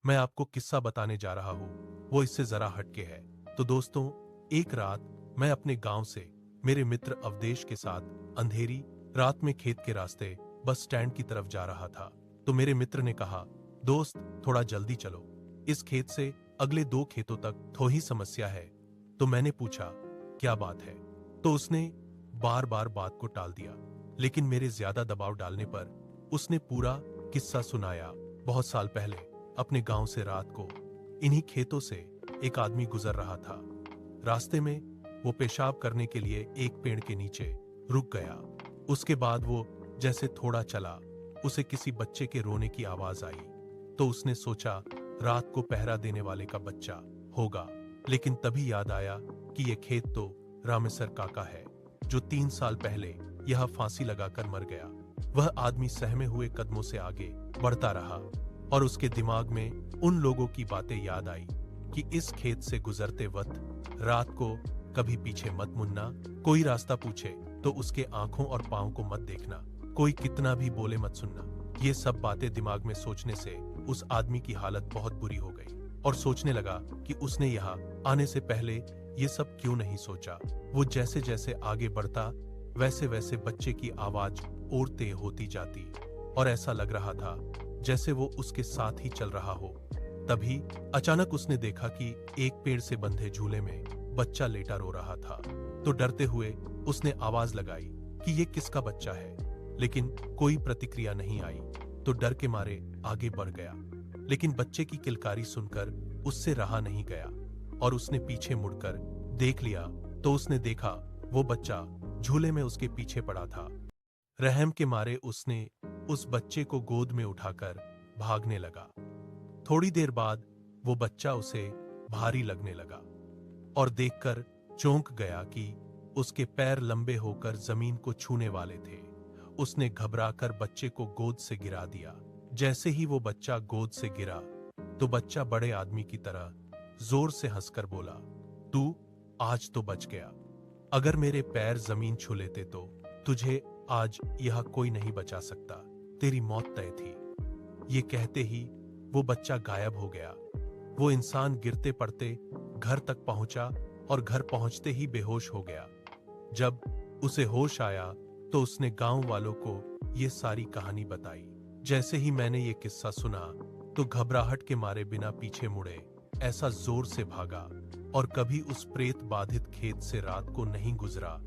मैं आपको किस्सा बताने जा रहा हूँ, वो इससे जरा हटके है। तो दोस्तों, एक रात मैं अपने गांव से मेरे मित्र अवधेश के साथ अंधेरी रात में खेत के रास्ते बस स्टैंड की तरफ जा रहा था। तो मेरे मित्र ने कहा, दोस्त थोड़ा जल्दी चलो, इस खेत से अगले 2 खेतों तक थोड़ी समस्या है। तो मैंने पूछा, क्या बात है? तो उसने बार बार बात को टाल दिया, लेकिन मेरे ज्यादा दबाव डालने पर उसने पूरा किस्सा सुनाया। बहुत साल पहले अपने गांव से रात को इन्हीं खेतों से एक आदमी गुजर रहा था। रास्ते में वो पेशाब करने के लिए एक पेड़ के नीचे रुक गया। उसके बाद वो जैसे थोड़ा चला, उसे किसी बच्चे के रोने की आवाज आई। तो उसने सोचा रात को पहरा देने वाले का बच्चा होगा, लेकिन तभी याद आया कि ये खेत तो रामेसर काका है, जो 3 साल पहले यह फांसी लगाकर मर गया। वह आदमी सहमे हुए कदमों से आगे बढ़ता रहा और उसके दिमाग में उन लोगों की बातें याद आई कि इस खेत से गुजरते वक्त रात को कभी पीछे मत मुड़ना, कोई रास्ता पूछे तो उसके आंखों और पांव को मत देखना, कोई कितना भी बोले मत सुनना। ये सब बातें दिमाग में सोचने से उस आदमी की हालत बहुत बुरी हो गई और सोचने लगा कि उसने यहाँ आने से पहले ये सब क्यों नहीं सोचा। वो जैसे जैसे आगे बढ़ता वैसे वैसे बच्चे की आवाज और तेज होती जाती और ऐसा लग रहा था जैसे वो उसके साथ ही चल रहा हो। तभी अचानक उसने देखा कि एक पेड़ से बंधे झूले में बच्चा लेटा रो रहा था। तो डरते हुए उसने आवाज लगाई कि ये किसका बच्चा है, लेकिन कोई प्रतिक्रिया नहीं आई। तो डर के मारे आगे बढ़ गया, लेकिन बच्चे की किलकारी सुनकर उससे रहा नहीं गया और उसने पीछे मुड़कर देख लिया। तो उसने देखा वो बच्चा झूले में उसके पीछे पड़ा था। रहम के मारे उसने उस बच्चे को गोद में उठाकर भागने लगा। थोड़ी देर बाद वो बच्चा उसे भारी लगने लगा और देखकर चौंक गया कि उसके पैर लंबे होकर जमीन को छूने वाले थे। उसने घबराकर बच्चे को गोद से गिरा दिया। जैसे ही वो बच्चा गोद से गिरा तो बच्चा बड़े आदमी की तरह जोर से हंसकर बोला, तू आज तो बच गया। अगर मेरे पैर जमीन छू लेते तो तुझे आज यह कोई नहीं बचा सकता, तेरी मौत तय थी। ये कहते ही वो बच्चा गायब हो गया। वो इंसान गिरते पड़ते घर तक पहुंचा और घर पहुंचते ही बेहोश हो गया। जब उसे होश आया तो उसने गांव वालों को ये सारी कहानी बताई। जैसे ही मैंने ये किस्सा सुना तो घबराहट के मारे बिना पीछे मुड़े ऐसा जोर से भागा और कभी उस प्रेत बाधित खेत से रात को नहीं गुजरा।